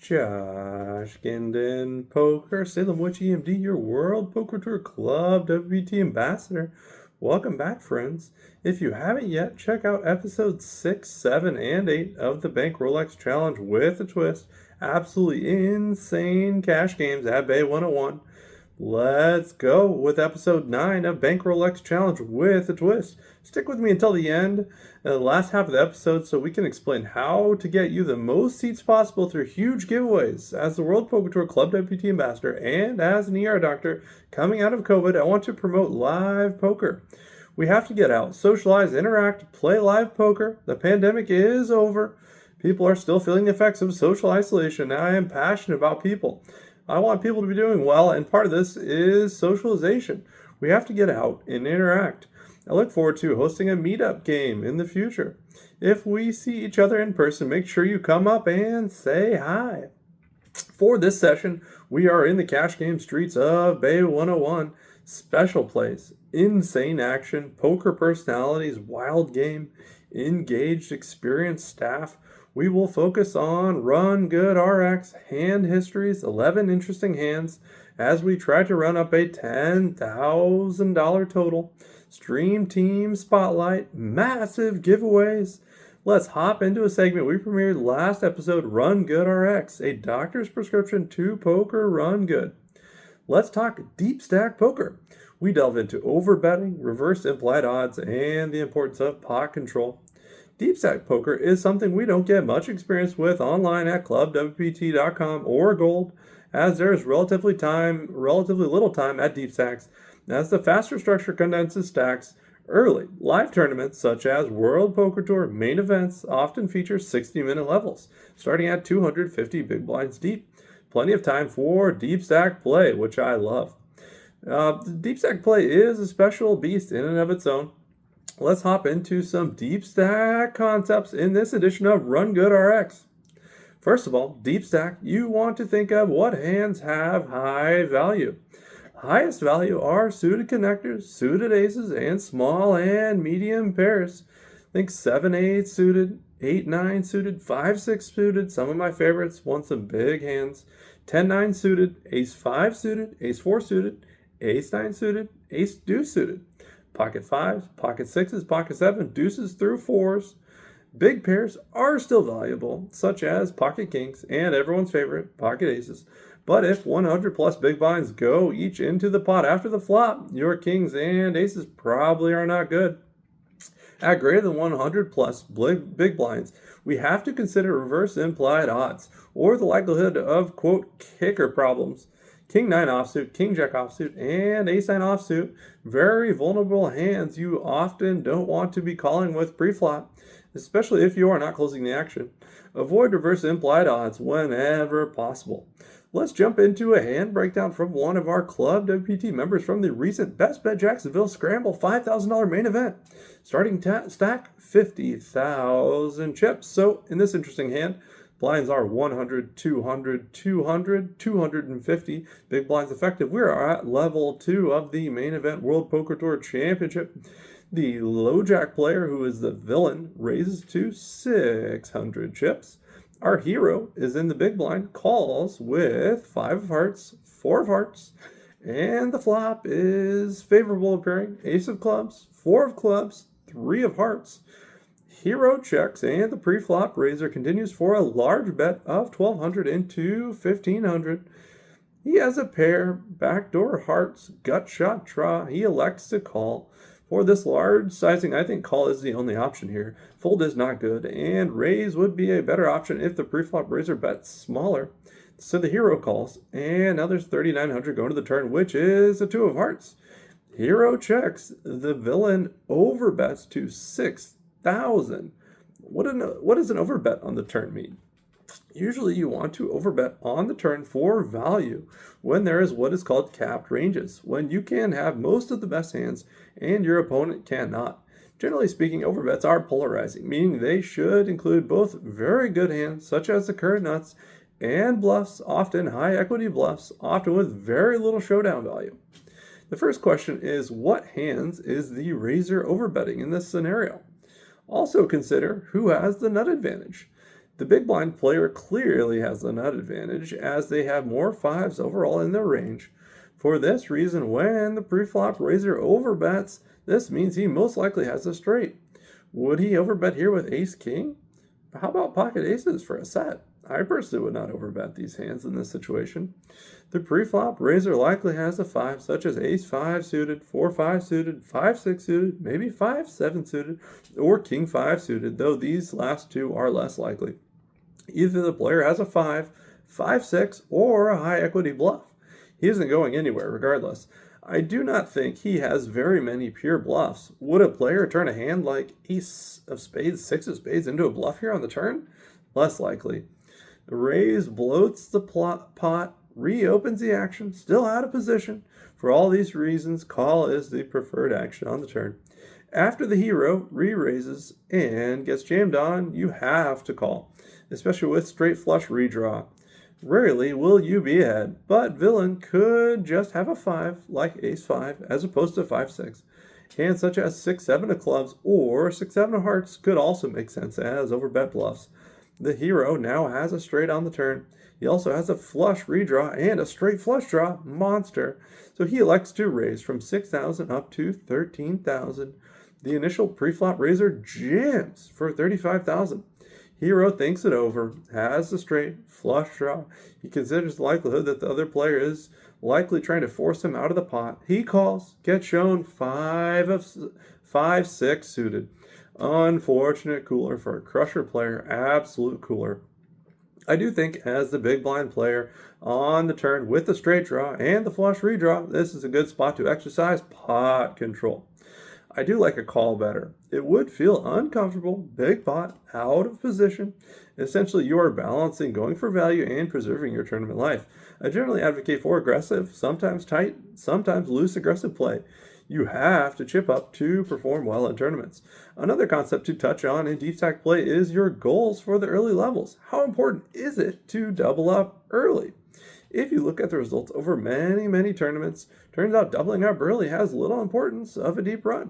JoshGuindonPoker, Salem Witch EMD, your World Poker Tour Club WPT Ambassador. Welcome back, friends. If you haven't yet, check out episodes 6, 7, and 8 of the Bankroll Rolex Challenge with a twist. Absolutely insane cash games at Bay 101. Let's go with episode 9 of Bankroll X Challenge with a twist. Stick with me until the end, the last half of the episode, so we can explain how to get you the most seats possible through huge giveaways. As the World Poker Tour Club WPT Ambassador and as an ER doctor coming out of COVID, I want to promote live poker. We have to get out, socialize, interact, play live poker. The pandemic is over. People are still feeling the effects of social isolation. I am passionate about people. I want people to be doing well, and part of this is socialization. We have to get out and interact. I look forward to hosting a meetup game in the future. If we see each other in person, make sure you come up and say hi. For this session, we are in the cash game streets of Bay 101. Special plays, insane action, poker personalities, wild game, engaged, experienced staff. We will focus on RunGood RX, hand histories, 11 interesting hands, as we try to run up a $10,000 total. Stream team spotlight, massive giveaways. Let's hop into a segment we premiered last episode, RunGood RX, a doctor's prescription to poker run good. Let's talk Deepstack poker. We delve into overbetting, reverse implied odds, and the importance of pot control. Deepstack poker is something we don't get much experience with online at ClubWPT.com or Gold, as there is relatively little time at Deepstacks, as the faster structure condenses stacks early. Live tournaments such as World Poker Tour main events often feature 60-minute levels, starting at 250 big blinds deep. Plenty of time for Deepstack play, which I love. Deepstack play is a special beast in and of its own. Let's hop into some Deepstack concepts in this edition of RunGood RX. First of all, Deepstack, you want to think of what hands have high value. Highest value are suited connectors, suited aces, and small and medium pairs. Think 7-8 suited, 8-9 suited, 5-6 suited, some of my favorites want some big hands. 10-9 suited, ace-5 suited, ace-4 suited, ace-9 suited, ace-deuce suited. Pocket 5s, pocket 6s, pocket 7, deuces through 4s. Big pairs are still valuable, such as pocket kings and everyone's favorite, pocket aces. But if 100 plus big blinds go each into the pot after the flop, your kings and aces probably are not good. At greater than 100 plus big blinds, we have to consider reverse implied odds, or the likelihood of, quote, kicker problems. King 9 offsuit, King Jack offsuit, and Ace 9 offsuit. Very vulnerable hands you often don't want to be calling with pre-flop, especially if you are not closing the action. Avoid reverse implied odds whenever possible. Let's jump into a hand breakdown from one of our Club WPT members from the recent Best Bet Jacksonville Scramble $5,000 main event. Starting stack, 50,000 chips. So in this interesting hand, blinds are 100, 200, 200, 250. Big blinds effective. We are at level 2 of the main event World Poker Tour Championship. The low jack player, who is the villain, raises to 600 chips. Our hero is in the big blind, calls with 5 of hearts, 4 of hearts, and the flop is favorable appearing. Ace of clubs, 4 of clubs, 3 of hearts. Hero checks, and the pre-flop raiser continues for a large bet of 1,200 into 1,500. He has a pair, backdoor hearts, gut shot draw. He elects to call. For this large sizing, I think call is the only option here. Fold is not good, and raise would be a better option if the pre-flop raiser bets smaller. So the hero calls, and now there's 3,900 going to the turn, which is a 2 of hearts. Hero checks. The villain overbets to 6,000. What does an overbet on the turn mean? Usually you want to overbet on the turn for value when there is what is called capped ranges, when you can have most of the best hands and your opponent cannot. Generally speaking, overbets are polarizing, meaning they should include both very good hands, such as the current nuts, and bluffs, often high equity bluffs, often with very little showdown value. The first question is, what hands is the raiser overbetting in this scenario? Also consider who has the nut advantage. The big blind player clearly has the nut advantage as they have more fives overall in their range. For this reason, when the preflop raiser overbets, this means he most likely has a straight. Would he overbet here with ace-king? How about pocket aces for a set? I personally would not overbet these hands in this situation. The preflop raiser likely has a 5, such as ace-5 suited, 4-5 suited, 5-6 suited, maybe 5-7 suited, or king-5 suited, though these last two are less likely. Either the player has a 5, 5-6, or a high equity bluff. He isn't going anywhere regardless. I do not think he has very many pure bluffs. Would a player turn a hand like ace of spades, 6 of spades into a bluff here on the turn? Less likely. The raise bloats the pot, reopens the action, still out of position. For all these reasons, call is the preferred action on the turn. After the hero re-raises and gets jammed on, you have to call, especially with straight flush redraw. Rarely will you be ahead, but villain could just have a 5, like ace-5, as opposed to 5-6. Hands such as 6-7 of clubs or 6-7 of hearts could also make sense as overbet bluffs. The hero now has a straight on the turn. He also has a flush redraw and a straight flush draw monster, so he elects to raise from 6,000 up to 13,000. The initial preflop raiser jams for 35,000. Hero thinks it over, has the straight, flush draw. He considers the likelihood that the other player is likely trying to force him out of the pot. He calls, gets shown 5-6 suited. Unfortunate cooler for a crusher player, absolute cooler. I do think as the big blind player on the turn with the straight draw and the flush redraw, this is a good spot to exercise pot control. I do like a call better. It would feel uncomfortable, big pot, out of position. Essentially, you are balancing going for value and preserving your tournament life. I generally advocate for aggressive, sometimes tight, sometimes loose aggressive play. You have to chip up to perform well in tournaments. Another concept to touch on in Deepstack play is your goals for the early levels. How important is it to double up early? If you look at the results over many tournaments, turns out doubling up early has little importance of a deep run.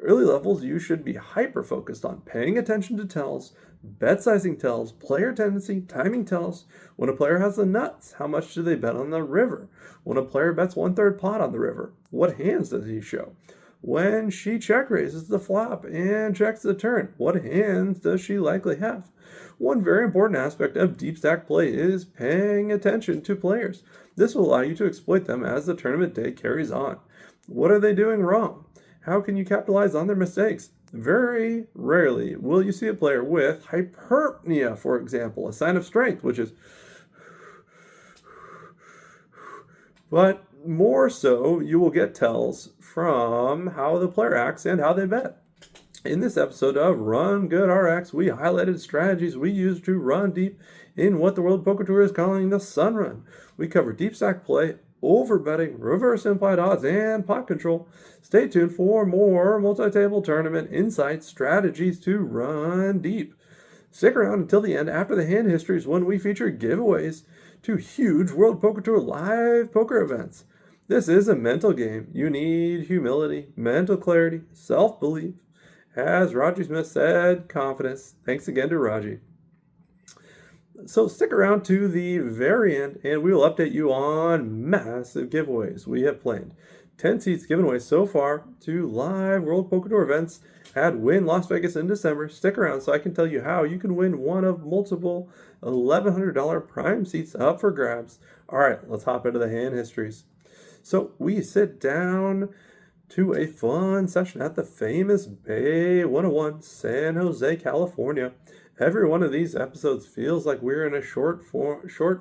Early levels, you should be hyper-focused on paying attention to tells, bet sizing tells, player tendency, timing tells. When a player has the nuts, how much do they bet on the river? When a player bets 1/3 pot on the river, what hands does he show? When she check raises the flop and checks the turn, what hands does she likely have? One very important aspect of Deepstack play is paying attention to players. This will allow you to exploit them as the tournament day carries on. What are they doing wrong? How can you capitalize on their mistakes? Very rarely will you see a player with hyperpnea, for example, a sign of strength, which is... But more so, you will get tells from how the player acts and how they bet. In this episode of RunGood RX, we highlighted strategies we use to run deep in what the World Poker Tour is calling the Sun Run. We cover Deepstack play, overbetting, reverse implied odds, and pot control. Stay tuned for more multi-table tournament insights, strategies to run deep. Stick around until the end after the hand histories when we feature giveaways to huge World Poker Tour live poker events. This is a mental game. You need humility, mental clarity, self-belief. As Raji Smith said, confidence. Thanks again to Raji. So stick around to the very end and we will update you on massive giveaways we have planned. 10 seats given away so far to live World Poker Tour events at Win Las Vegas in December. Stick around so I can tell you how you can win one of multiple $1,100 prime seats up for grabs. All right, let's hop into the hand histories. So we sit down to a fun session at the famous Bay 101, San Jose, California. Every one of these episodes feels like we're in a short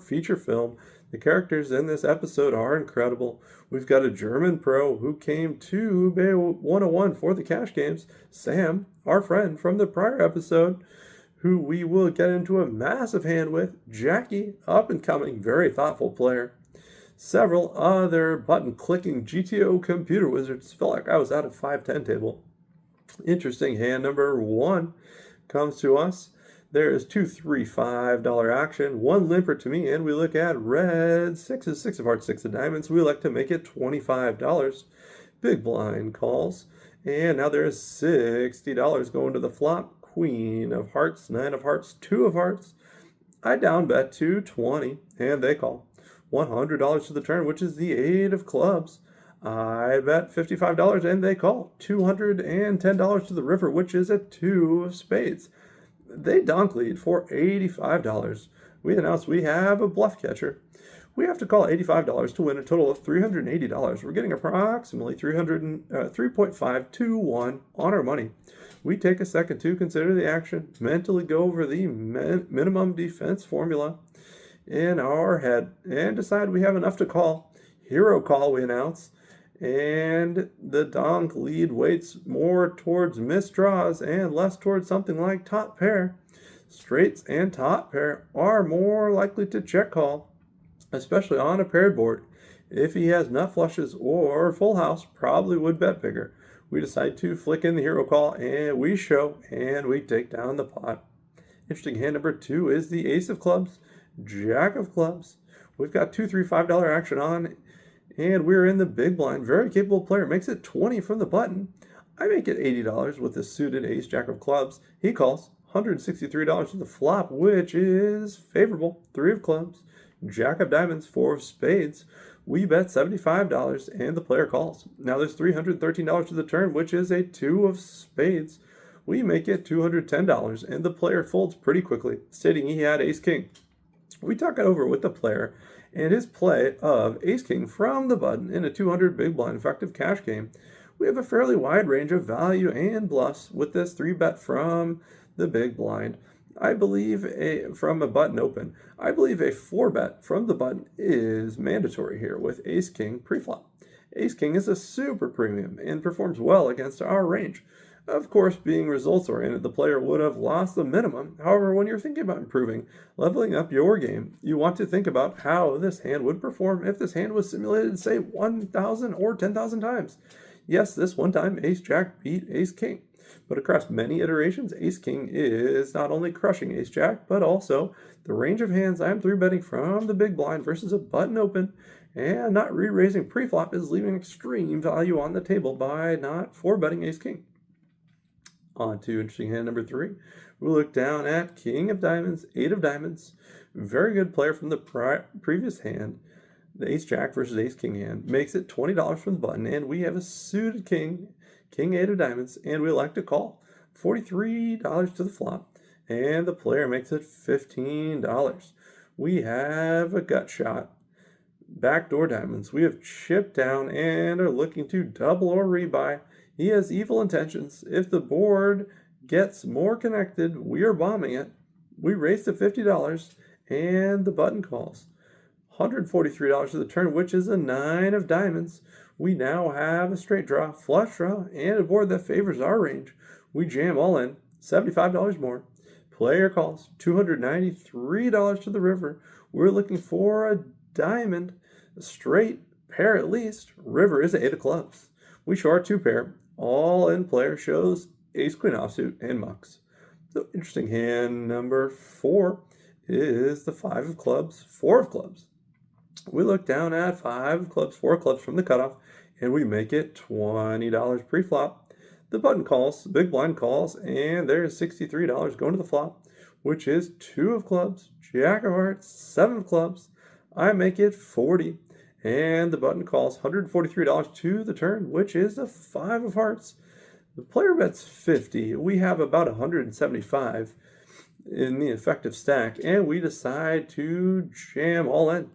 feature film. The characters in this episode are incredible. We've got a German pro who came to Bay 101 for the cash games, Sam, our friend from the prior episode, who we will get into a massive hand with, Jackie, up-and-coming, very thoughtful player. Several other button-clicking GTO computer wizards. Felt like I was at a 5-10 table. Interesting hand number 1 comes to us. There is 2 $3 $5 action, 1 limper to me, and we look at red 6s, 6 of hearts, 6 of diamonds. We elect to make it $25. Big blind calls, and now there is $60 going to the flop. Queen of hearts, 9 of hearts, 2 of hearts, I down bet to 20, and they call. $100 to the turn, which is the 8 of clubs. I bet $55, and they call. $210 to the river, which is a 2 of spades. They donk lead for $85. We announce we have a bluff catcher. We have to call $85 to win a total of $380. We're getting approximately 3.5 to 1 on our money. We take a second to consider the action, mentally go over the minimum defense formula in our head, and decide we have enough to call. Hero call, we announce, and the donk lead weights more towards missed draws and less towards something like top pair. Straights and top pair are more likely to check call, especially on a paired board. If he has nut flushes or full house, probably would bet bigger. We decide to flick in the hero call, and we show, and we take down the pot. Interesting hand number 2 is the ace of clubs, jack of clubs. We've got $2, $3, $5 action on, and we're in the big blind. Very capable player, makes it 20 from the button. I make it $80 with the suited ace, jack of clubs. He calls. $163 to the flop, which is favorable. 3 of clubs, jack of diamonds, 4 of spades. We bet $75, and the player calls. Now there's $313 to the turn, which is a 2 of spades. We make it $210, and the player folds pretty quickly, stating he had ace-king. We talk it over with the player, and his play of ace-king from the button in a 200 big blind effective cash game. We have a fairly wide range of value and bluffs with this 3-bet from the big blind. I believe from a button open, I believe a 4-bet from the button is mandatory here with ace-king preflop. Ace-king is a super premium and performs well against our range. Of course, being results-oriented, the player would have lost the minimum. However, when you're thinking about improving, leveling up your game, you want to think about how this hand would perform if this hand was simulated, say, 1,000 or 10,000 times. Yes, this one time ace-jack beat ace-king. But across many iterations, ace-king is not only crushing ace-jack, but also the range of hands I'm 3-betting from the big blind versus a button open, and not re-raising preflop is leaving extreme value on the table by not 4-betting ace-king. On to interesting hand number 3. We look down at king of diamonds, 8 of diamonds. Very good player from the previous hand. The ace-jack versus ace-king hand makes it $20 from the button, and we have a suited king, king 8 of diamonds, and we elect to call. $43 to the flop, and the player makes it $15. We have a gut shot. Backdoor diamonds. We have chipped down and are looking to double or rebuy. He has evil intentions. If the board gets more connected, we are bombing it. We raise to $50, and the button calls. $143 to the turn, which is a 9 of diamonds. We now have a straight draw, flush draw, and a board that favors our range. We jam all in, $75 more. Player calls, $293 to the river. We're looking for a diamond, a straight, pair at least. River is 8 of clubs. We show our 2-pair. All in player shows ace-queen offsuit and mucks. The interesting hand number 4 is the 5 of clubs, 4 of clubs. We look down at 5 of clubs, 4 of clubs from the cutoff, and we make it $20 pre-flop. The button calls, the big blind calls, and there's $63 going to the flop, which is 2 of clubs, jack of hearts, 7 of clubs. I make it $40, and the button calls $143 to the turn, which is a 5 of hearts. The player bets 50. We have about 175 in the effective stack, and we decide to jam all in.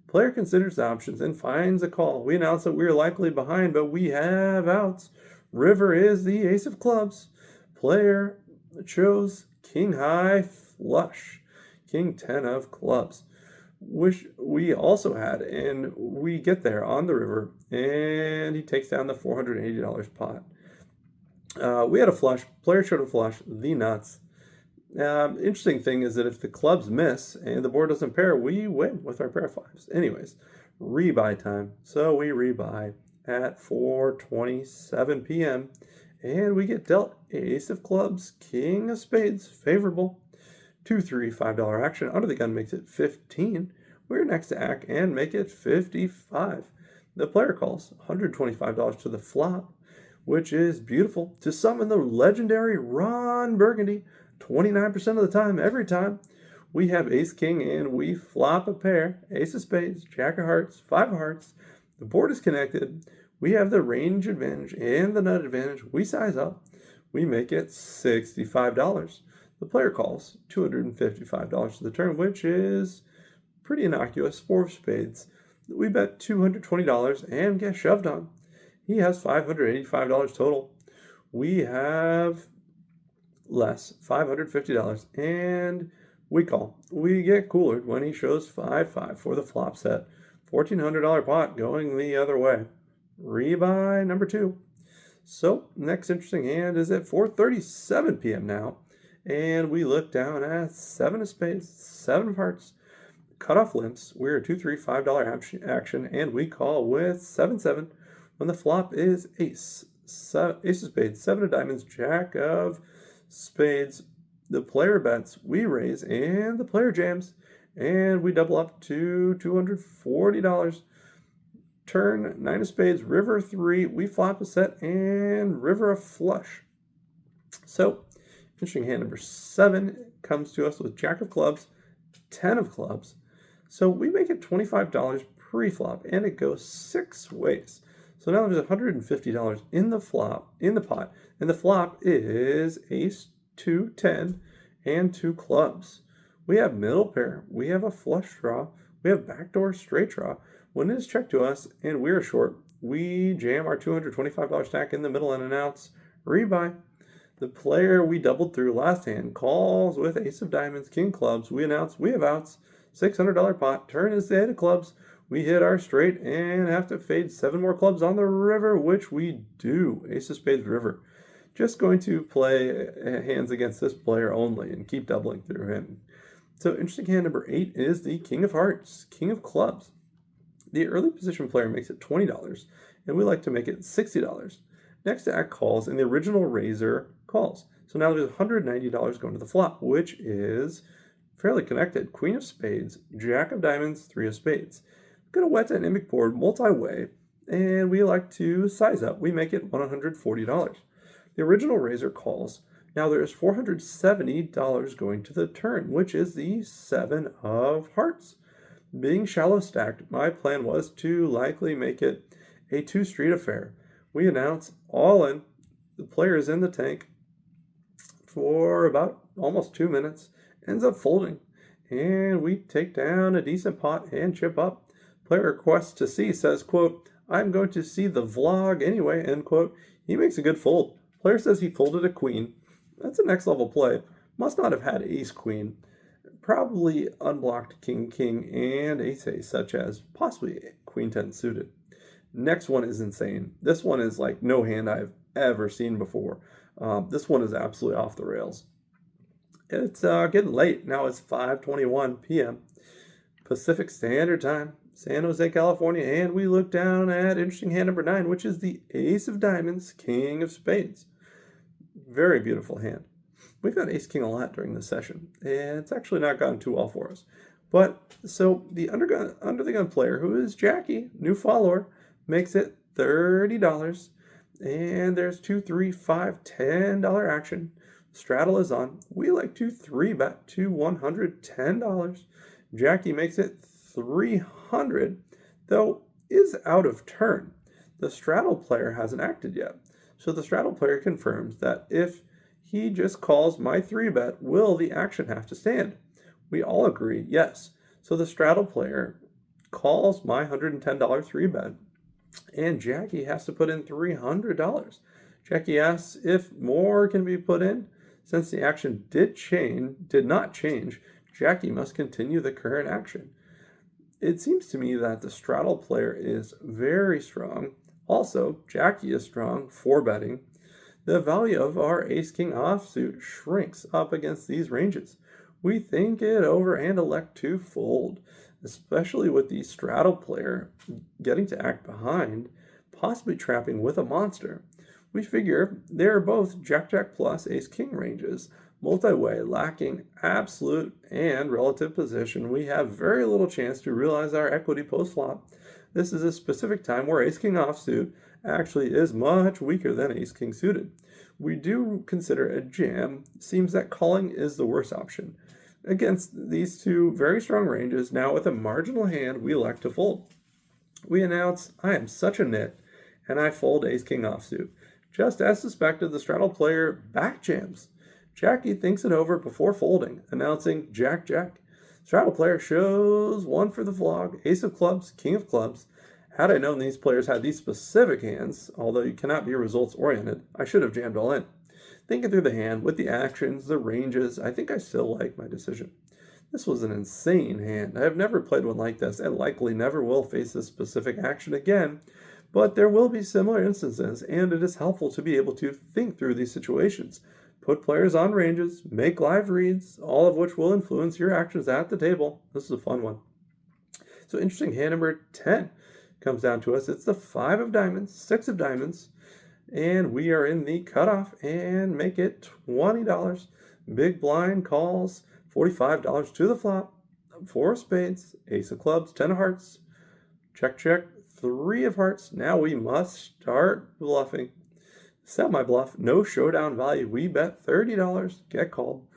Player considers the options and finds a call. We announce that we're likely behind, but we have outs. River is the ace of clubs. Player chose king high flush, king 10 of clubs, which we also had, and we get there on the river, and he takes down the $480 pot. We had a flush. Player showed a flush, the nuts. Interesting thing is that if the clubs miss and the board doesn't pair, we win with our pair of 5s. Anyways, rebuy time. So we rebuy at 4:27 p.m. and we get dealt ace of clubs, king of spades, favorable. $2, $3, $5 action. Under the gun makes it 15. We're next to act and make it 55. The player calls $125 to the flop, which is beautiful, to summon the legendary Ron Burgundy 29% of the time, every time. We have ace king and we flop a pair, ace of spades, jack of hearts, five of hearts. The board is connected. We have the range advantage and the nut advantage. We size up. We make it $65. The player calls $255 to the turn, which is pretty innocuous. Four of spades. We bet $220 and get shoved on. He has $585 total. We have less, $550, and we call. We get coolered when he shows 5-5 for the flop set. $1,400 pot going the other way. Rebuy number 2. So, next interesting hand is at 4:37 p.m. now, and we look down at 7 of spades, 7 of hearts, cutoff limps. We're $2, $3, $5 action, and we call with 7-7 when the flop is ace of spades, 7 of diamonds, jack of spades. The player bets, we raise, and the player jams, and we double up to $240. Turn, 9 of spades, river 3, we flop a set, and river a flush. So, interesting hand number 7 comes to us with jack of clubs, 10 of clubs. So we make it $25 pre-flop, and it goes 6 ways. So now there's $150 in the pot, and the flop is ace, 2, 10, and 2 clubs. We have middle pair, we have a flush draw, we have backdoor straight draw. When it is checked to us and we're short, we jam our $225 stack in the middle and announce rebuy. The player we doubled through last hand calls with ace of diamonds, king clubs. We announce we have outs, $600 pot. Turn is the 8 of clubs. We hit our straight and have to fade 7 more clubs on the river, which we do. Ace of spades, river. Just going to play hands against this player only and keep doubling through him. So interesting hand number 8 is the king of hearts, king of clubs. The early position player makes it $20, and we like to make it $60. Next act calls, and the original raiser calls. So now there's $190 going to the flop, which is fairly connected. Queen of spades, jack of diamonds, 3 of spades. We're going to wet dynamic board multi-way, and we like to size up. We make it $140. The original raiser calls. Now there's $470 going to the turn, which is the 7 of hearts. Being shallow stacked, my plan was to likely make it a 2-street affair. We announce all in. The player is in the tank for about almost 2 minutes, ends up folding, and we take down a decent pot and chip up. Player requests to see, says, quote, I'm going to see the vlog anyway, end quote. He makes a good fold. Player says he folded a queen. That's a next level play. Must not have had ace queen. Probably unblocked king king and ace ace, such as possibly queen 10 suited. Next one is insane. This one is like no hand I've ever seen before. This one is absolutely off the rails. It's getting late. Now it's 5:21 p.m. Pacific Standard Time, San Jose, California, and we look down at interesting hand number 9, which is the ace of diamonds, king of spades. Very beautiful hand. We've got ace king a lot during this session, and it's actually not gone too well for us. But so the under the gun player, who is Jackie, new follower, makes it $30, and there's $2, $3, $5, $10 action. Straddle is on. We like to 3-bet to $110. Jackie makes it $300, though is out of turn. The straddle player hasn't acted yet, so the straddle player confirms that if he just calls my 3-bet, will the action have to stand? We all agree, yes. So the straddle player calls my $110 3-bet, and Jackie has to put in $300. Jackie asks if more can be put in. Since the action did not change, Jackie must continue the current action. It seems to me that the straddle player is very strong. Also, Jackie is strong, 4-betting. The value of our ace-king offsuit shrinks up against these ranges. We think it over and elect to fold, especially with the straddle player getting to act behind, possibly trapping with a monster. We figure they're both Jack-Jack plus Ace-King ranges, multi-way, lacking absolute and relative position. We have very little chance to realize our equity post-flop. This is a specific time where Ace-King offsuit actually is much weaker than Ace-King suited. We do consider a jam. Seems that calling is the worst option. Against these two very strong ranges, now with a marginal hand, we elect to fold. We announce, I am such a nit, and I fold ace-king offsuit. Just as suspected, the straddle player back jams. Jackie thinks it over before folding, announcing Jack-Jack. Straddle player shows one for the vlog, ace of clubs, king of clubs. Had I known these players had these specific hands, although you cannot be results-oriented, I should have jammed all in. Thinking through the hand, with the actions, the ranges, I think I still like my decision. This was an insane hand. I have never played one like this, and likely never will face this specific action again, but there will be similar instances, and it is helpful to be able to think through these situations. Put players on ranges, make live reads, all of which will influence your actions at the table. This is a fun one. So interesting hand number 10 comes down to us. It's the 5 of diamonds, 6 of diamonds, and we are in the cutoff and make it $20. Big blind calls $45 to the flop, 4 of spades, ace of clubs, 10 of hearts, check, 3 of hearts. Now we must start bluffing. Sell my bluff, no showdown value. We bet $30, get called.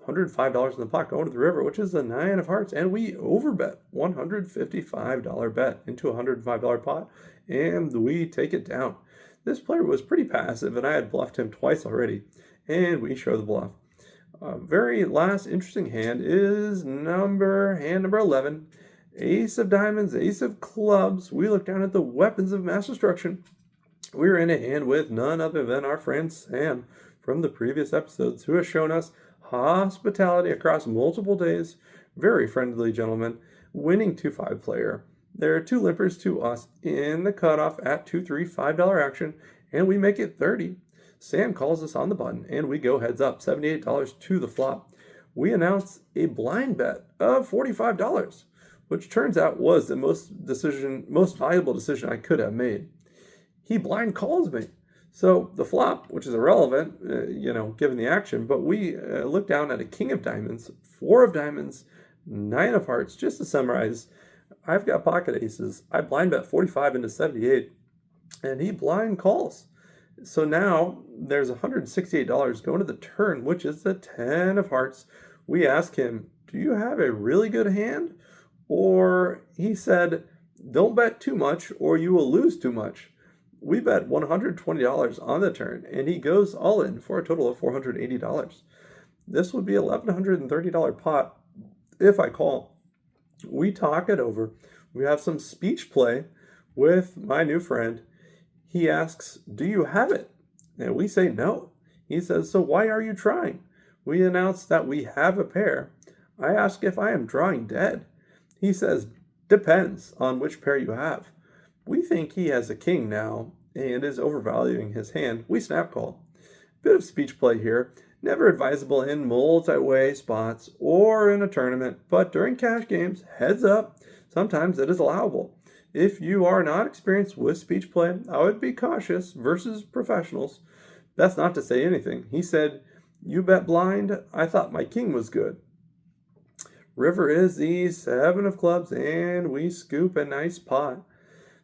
$105 in the pot going to the river, which is the 9 of hearts, and we overbet $155 bet into a $105 pot, and we take it down. This player was pretty passive, and I had bluffed him twice already, and we show the bluff. Very last interesting hand is hand number 11. Ace of diamonds, ace of clubs. We look down at the weapons of mass destruction. We're in a hand with none other than our friend Sam from the previous episodes, who has shown us hospitality across multiple days. Very friendly gentleman, winning 2-5 player. There are 2 limpers to us in the cutoff at 2-3 $5 action, and we make it 30. Sam calls us on the button, and we go heads up, $78 to the flop. We announce a blind bet of $45, which turns out was the most valuable decision I could have made. He blind calls me. So the flop, which is irrelevant, given the action, but we look down at a king of diamonds, 4 of diamonds, 9 of hearts. Just to summarize, I've got pocket aces. I blind bet 45 into 78, and he blind calls. So now there's $168 going to the turn, which is the 10 of hearts. We ask him, do you have a really good hand? Or he said, don't bet too much or you will lose too much. We bet $120 on the turn, and he goes all in for a total of $480. This would be $1,130 pot if I call. We talk it over. We have some speech play with my new friend. He asks, do you have it? And we say no. He says, so why are you trying? We announce that we have a pair. I ask if I am drawing dead. He says, depends on which pair you have. We think he has a king now and is overvaluing his hand. We snap call. Bit of speech play here. Never advisable in multi-way spots or in a tournament, but during cash games, heads up, sometimes it is allowable. If you are not experienced with speech play, I would be cautious versus professionals. That's not to say anything. He said, you bet blind, I thought my king was good. River is the 7 of clubs, and we scoop a nice pot.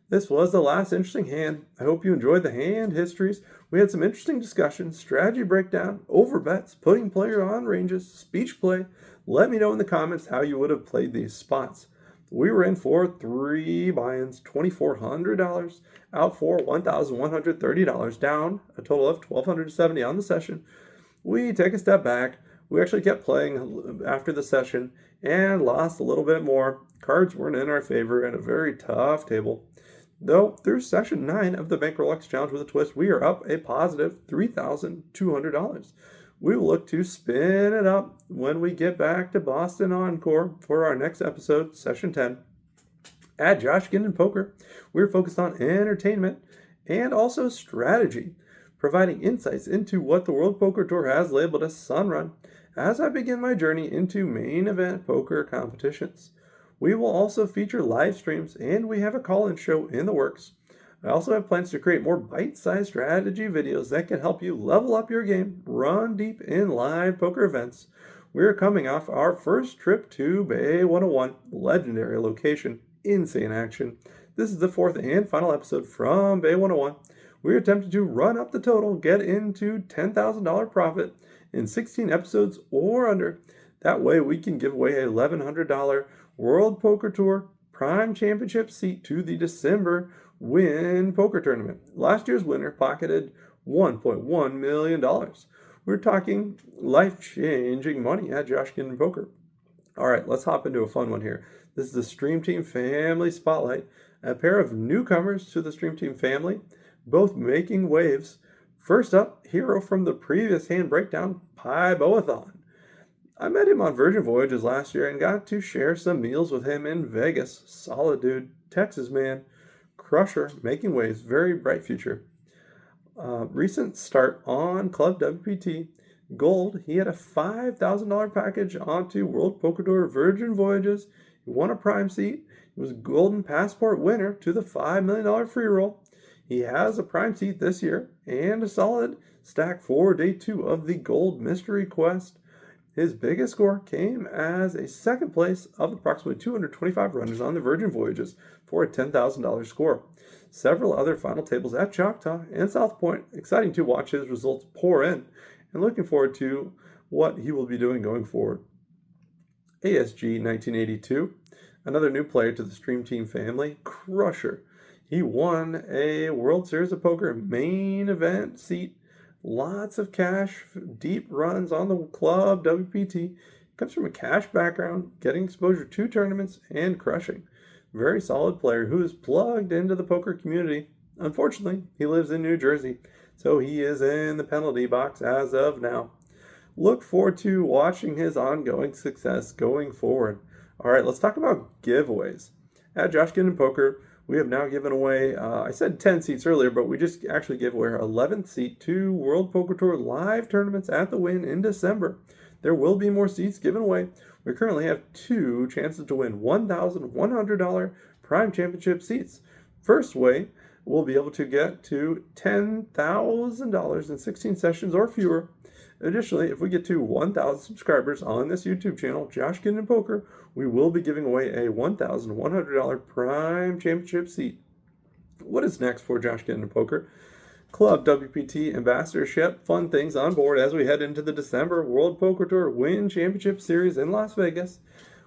This was the last interesting hand. I hope you enjoyed the hand histories. We had some interesting discussions, strategy breakdown, overbets, putting player on ranges, speech play. Let me know in the comments how you would have played these spots. We were in for 3 buy-ins, $2,400, out for $1,130, down a total of $1,270 on the session. We take a step back. We actually kept playing after the session and lost a little bit more. Cards weren't in our favor and a very tough table. Though, through session 9 of the Bankroll X Challenge with a twist, we are up a positive $3,200. We will look to spin it up when we get back to Boston Encore for our next episode, session 10. At JoshGuindonPoker, we're focused on entertainment and also strategy, providing insights into what the World Poker Tour has labeled as Sun Run as I begin my journey into main event poker competitions. We will also feature live streams, and we have a call-in show in the works. I also have plans to create more bite-sized strategy videos that can help you level up your game, run deep in live poker events. We're coming off our first trip to Bay 101, legendary location, insane action. This is the 4th and final episode from Bay 101. We're attempting to run up the total, get into $10,000 profit in 16 episodes or under. That way we can give away a $1,100 World Poker Tour Prime Championship seat to the December Win Poker Tournament. Last year's winner pocketed $1.1 million. We're talking life-changing money at JoshGuindonPoker. All right, let's hop into a fun one here. This is the Stream Team Family Spotlight. A pair of newcomers to the Stream Team family, both making waves. First up, hero from the previous hand breakdown, Pyboathon. I met him on Virgin Voyages last year and got to share some meals with him in Vegas. Solid dude, Texas man, crusher, making waves, very bright future. Recent start on ClubWPT. Gold, he had a $5,000 package onto World Poker Tour Virgin Voyages. He won a prime seat. He was Golden Passport winner to the $5 million Freeroll. He has a prime seat this year and a solid stack for day 2 of the Gold Mystery Quest. His biggest score came as a second place of approximately 225 runners on the Virgin Voyages for a $10,000 score. Several other final tables at Choctaw and South Point. Exciting to watch his results pour in and looking forward to what he will be doing going forward. ASG 1982, another new player to the Stream Team family, crusher. He won a World Series of Poker main event seat. Lots of cash, deep runs on the club, WPT. Comes from a cash background, getting exposure to tournaments and crushing. Very solid player who is plugged into the poker community. Unfortunately, he lives in New Jersey, so he is in the penalty box as of now. Look forward to watching his ongoing success going forward. All right, let's talk about giveaways. At JoshGuindonPoker, we have now given away, I said 10 seats earlier, but we just actually gave away our 11th seat to World Poker Tour live tournaments at the Win in December. There will be more seats given away. We currently have 2 chances to win $1,100 Prime Championship seats. First way, we'll be able to get to $10,000 in 16 sessions or fewer. Additionally, if we get to 1,000 subscribers on this YouTube channel, JoshGuindonPoker, we will be giving away a $1,100 Prime Championship seat. What is next for JoshGuindonPoker? ClubWPT ambassadorship, fun things on board as we head into the December World Poker Tour Win Championship Series in Las Vegas.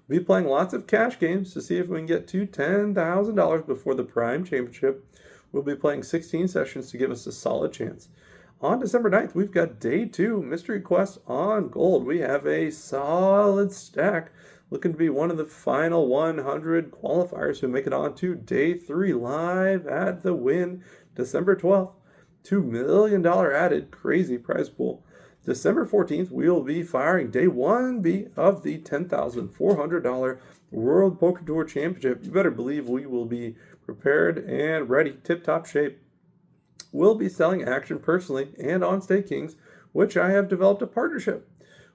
We'll be playing lots of cash games to see if we can get to $10,000 before the Prime Championship. We'll be playing 16 sessions to give us a solid chance. On December 9th, we've got Day 2 Mystery Quest on Gold. We have a solid stack, looking to be one of the final 100 qualifiers who make it on to Day 3 live at the Win, December 12th. $2 million added, crazy prize pool. December 14th, we'll be firing Day 1B of the $10,400 World Poker Tour Championship. You better believe we will be prepared and ready, tip-top shape. We'll be selling action personally and on Stake Kings, which I have developed a partnership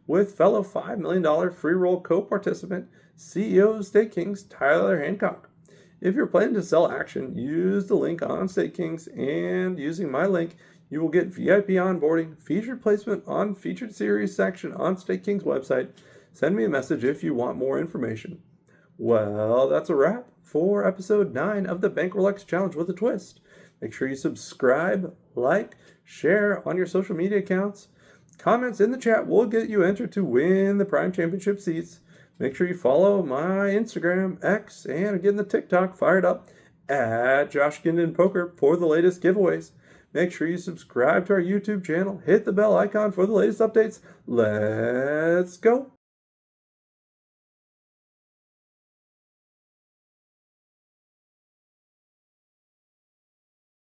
with fellow $5 million Freeroll co-participant, CEO of Stake Kings, Tyler Hancock. If you're planning to sell action, use the link on Stake Kings, and using my link, you will get VIP onboarding, featured placement on featured series section on Stake Kings website. Send me a message if you want more information. Well, that's a wrap for episode 9 of the Bankroll X Challenge with a Twist. Make sure you subscribe, like, share on your social media accounts. Comments in the chat will get you entered to win the Prime Championship seats. Make sure you follow my Instagram, X, and again the TikTok fired up at JoshGuindonPoker for the latest giveaways. Make sure you subscribe to our YouTube channel. Hit the bell icon for the latest updates. Let's go.